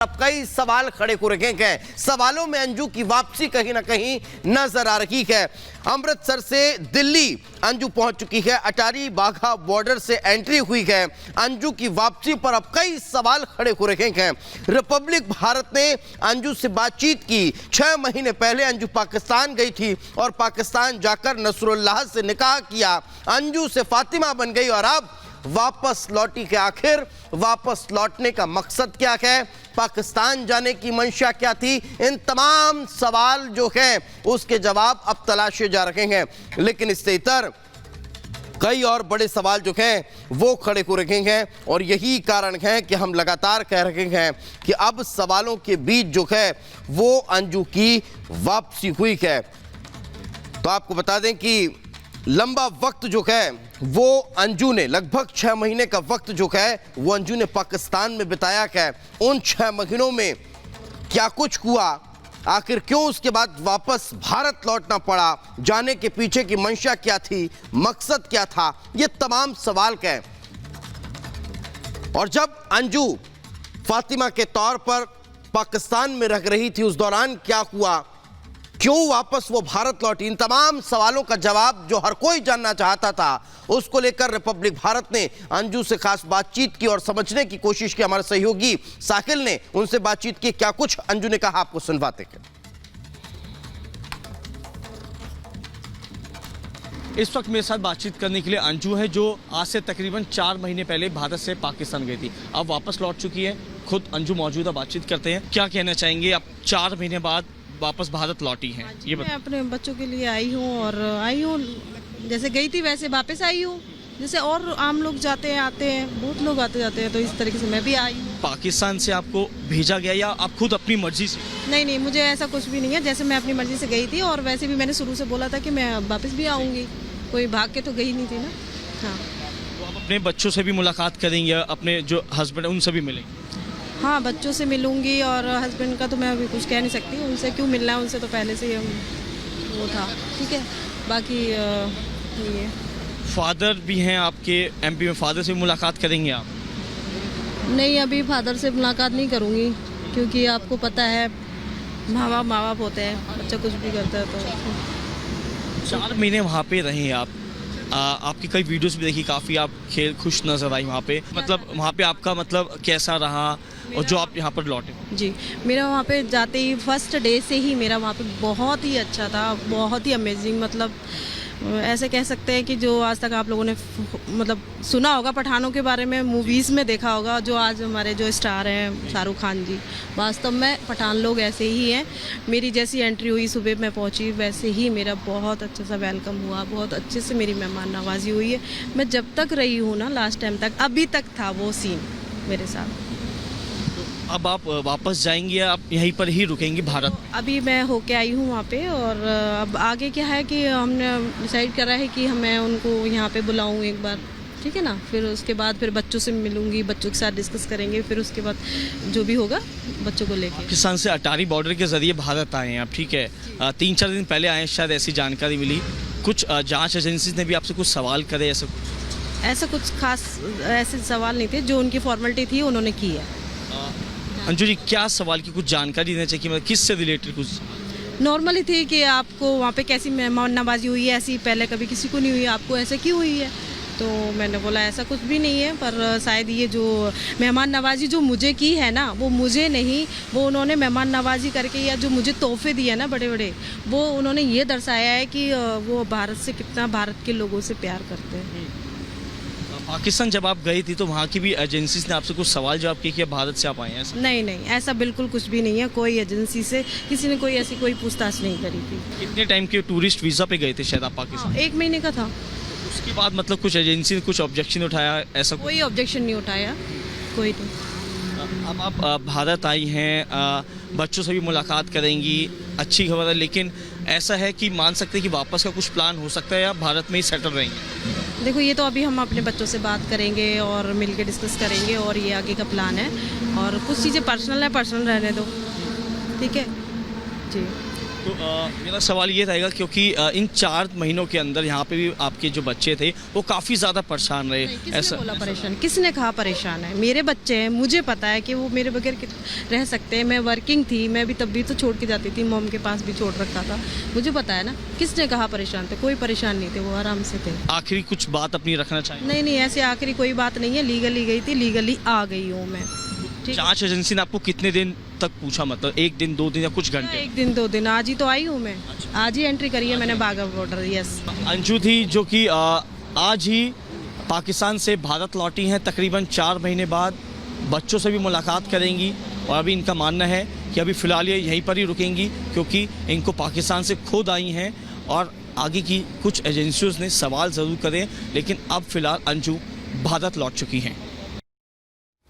अब कई सवाल खड़े हो रखे हैं। सवालों में अंजू की वापसी कहीं ना कहीं नजर आ रही है। अमृतसर से दिल्ली अंजू पहुंच चुकी है। अटारी वाघा बॉर्डर से एंट्री हुई है। अंजू की वापसी पर अब कई सवाल खड़े हो रहे हैं। रिपब्लिक भारत ने अंजू से बातचीत की। 6 महीने पहले अंजू पाकिस्तान गई थी और पाकिस्तान जाकर नसरुल्लाह से निकाह किया। अंजू से फातिमा बन गई और अब वापस लौटी के आखिर वापस लौटने का मकसद क्या है, पाकिस्तान जाने की मंशा क्या थी, इन तमाम सवाल जो हैं उसके जवाब अब तलाशे जा रहे हैं। लेकिन इससे इतर कई और बड़े सवाल जो हैं वो खड़े हो रहे हैं और यही कारण है कि हम लगातार कह रहे हैं कि अब सवालों के बीच जो है वो अंजू की वापसी हुई है। तो आपको बता दें कि लंबा वक्त जो है वो अंजू ने, लगभग 6 महीने का वक्त जो है वो अंजू ने पाकिस्तान में बिताया है। उन 6 महीनों में क्या कुछ हुआ, आखिर क्यों उसके बाद वापस भारत लौटना पड़ा, जाने के पीछे की मंशा क्या थी, मकसद क्या था, ये तमाम सवाल है। और जब अंजू फातिमा के तौर पर पाकिस्तान में रह रही थी उस दौरान क्या हुआ, क्यों वापस वो भारत लौटी, इन तमाम सवालों का जवाब जो हर कोई जानना चाहता था उसको लेकर रिपब्लिक भारत ने अंजू से खास बातचीत की और समझने की कोशिश की। हमारे सहयोगी साहिल ने उनसे बातचीत की। क्या कुछ अंजू ने कहा आपको सुनवाते हैं। इस वक्त मेरे साथ बातचीत करने के लिए अंजू है, जो आज से तकरीबन 4 महीने पहले भारत से पाकिस्तान गई थी, अब वापस लौट चुकी है। खुद अंजू मौजूद है, बातचीत करते हैं। क्या कहना चाहेंगे, अब 4 महीने बाद वापस भारत लौटी हैं? ये मैं अपने बच्चों के लिए आई हूँ और आई हूँ जैसे गई थी वैसे वापस आई हूँ, जैसे और आम लोग जाते हैं आते हैं, बहुत लोग आते जाते हैं, तो इस तरीके से मैं भी आई हूँ। पाकिस्तान से आपको भेजा गया या आप खुद अपनी मर्जी से? नहीं, मुझे ऐसा कुछ भी नहीं है। जैसे मैं अपनी मर्जी से गई थी और वैसे भी मैंने शुरू से बोला था कि मैं वापस भी आऊँगी, कोई भाग के तो गई नहीं थी ना। हाँ, तो आप अपने बच्चों से भी मुलाकात करेंगे, अपने जो हस्बैंड है उनसे भी मिलेंगे? हाँ, बच्चों से मिलूंगी और हस्बैंड का तो मैं अभी कुछ कह नहीं सकती, उनसे क्यों मिलना है, उनसे तो पहले से वो था। ठीक है, बाकी ये फादर भी हैं आपके एमपी में, फादर से भी मुलाकात करेंगे आप? नहीं, अभी फादर से मुलाकात नहीं करूँगी क्योंकि आपको पता है माँ बाप होते हैं, बच्चा कुछ भी करता है तो। 4 महीने वहाँ पे रहे आप, आपकी कई वीडियोस भी देखी, काफ़ी आप खुश नज़र आई वहाँ पे। मतलब वहाँ पे आपका मतलब कैसा रहा और जो आप यहाँ पर लौटे? जी, मेरा वहाँ पे जाते ही फर्स्ट डे से ही मेरा वहाँ पे बहुत ही अच्छा था, बहुत ही अमेजिंग। मतलब ऐसे कह सकते हैं कि जो आज तक आप लोगों ने मतलब सुना होगा पठानों के बारे में, मूवीज़ में देखा होगा, जो आज हमारे जो स्टार हैं शाहरुख खान जी, वास्तव में पठान लोग ऐसे ही हैं। मेरी जैसी एंट्री हुई, सुबह मैं पहुंची, वैसे ही मेरा बहुत अच्छा सा वेलकम हुआ, बहुत अच्छे से मेरी मेहमान नवाजी हुई है। मैं जब तक रही हूँ ना, लास्ट टाइम तक, अभी तक था वो सीन मेरे साथ। अब आप वापस जाएंगी या आप यहीं पर ही रुकेंगी भारत? अभी मैं होके आई हूँ वहाँ पे और अब आगे क्या है कि हमने डिसाइड करा है कि मैं उनको यहाँ पे बुलाऊँ एक बार, ठीक है ना। फिर उसके बाद फिर बच्चों से मिलूंगी, बच्चों के साथ डिस्कस करेंगे, फिर उसके बाद जो भी होगा बच्चों को लेके। पाकिस्तान से अटारी बॉर्डर के जरिए भारत आए हैं आप, ठीक है। 3-4 दिन पहले आए, शायद ऐसी जानकारी मिली। कुछ जाँच एजेंसी ने भी आपसे कुछ सवाल करे? ऐसा कुछ खास ऐसे सवाल नहीं थे, जो उनकी फॉर्मेलिटी थी उन्होंने की है। अंजू जी, क्या सवाल की कुछ जानकारी देना चाहिए, मतलब किससे रिलेटेड? कुछ नॉर्मली थी कि आपको वहाँ पे कैसी मेहमान नवाजी हुई है, ऐसी पहले कभी किसी को नहीं हुई, आपको ऐसे क्यों हुई है? तो मैंने बोला ऐसा कुछ भी नहीं है, पर शायद ये जो मेहमान नवाजी जो मुझे की है ना, वो मुझे नहीं, वो उन्होंने मेहमान नवाजी करके या जो मुझे तोहफे दिए ना बड़े बड़े, वो उन्होंने ये दर्शाया है कि वो भारत से कितना, भारत के लोगों से प्यार करते हैं। पाकिस्तान जब आप गई थी तो वहाँ की भी एजेंसीज ने आपसे कुछ सवाल जवाब किए कि भारत से आप आए हैं? नहीं, ऐसा बिल्कुल कुछ भी नहीं है। कोई एजेंसी से किसी ने कोई ऐसी कोई पूछताछ नहीं करी थी। कितने टाइम के टूरिस्ट वीज़ा पे गए थे शायद आप पाकिस्तान? 1 महीने का था। उसके बाद मतलब कुछ एजेंसी ने कुछ ऑब्जेक्शन उठाया? ऐसा कोई ऑब्जेक्शन नहीं उठाया, कोई नहीं। अब आप भारत आई हैं, बच्चों से भी मुलाकात करेंगी, अच्छी खबर है। लेकिन ऐसा है कि मान सकते हैं कि वापस का कुछ प्लान हो सकता है या भारत में ही सेटल रहेंगे? देखो, ये तो अभी हम अपने बच्चों से बात करेंगे और मिलके डिस्कस करेंगे और ये आगे का प्लान है। और कुछ चीज़ें पर्सनल है, पर्सनल रहने दो, ठीक है जी। तो मेरा सवाल ये रहेगा क्योंकि इन 4 महीनों के अंदर यहाँ पे भी आपके जो बच्चे थे वो काफ़ी ज़्यादा परेशान रहे। किसने बोला परेशान? किसने कहा परेशान है? मेरे बच्चे हैं, मुझे पता है कि वो मेरे बगैर रह सकते हैं। मैं वर्किंग थी, मैं भी तब भी तो छोड़ के जाती थी, मॉम के पास भी छोड़ रखा था। मुझे पता है ना, किसने कहा परेशान थे? कोई परेशान नहीं थे, वो आराम से थे। आखिरी कुछ बात अपनी रखना चाहिए? नहीं नहीं, ऐसे आखिरी कोई बात नहीं है। लीगली गई थी, लीगली आ गई हूँ मैं। ठीक है? जांच एजेंसी ने आपको कितने दिन तक पूछा, मतलब 1 दिन 2 दिन या कुछ घंटे? 1 दिन 2 दिन, आज ही तो आई हूँ मैं। आज ही एंट्री करी है मैंने बाघा बॉर्डर। यस। अंजू थी जो कि आज ही पाकिस्तान से भारत लौटी हैं तकरीबन 4 महीने बाद। बच्चों से भी मुलाकात करेंगी और अभी इनका मानना है कि अभी फ़िलहाल ये यहीं पर ही रुकेंगी क्योंकि इनको पाकिस्तान से खुद आई हैं और आगे की कुछ एजेंसियों ने सवाल ज़रूर करें, लेकिन अब फ़िलहाल अंजू भारत लौट चुकी हैं।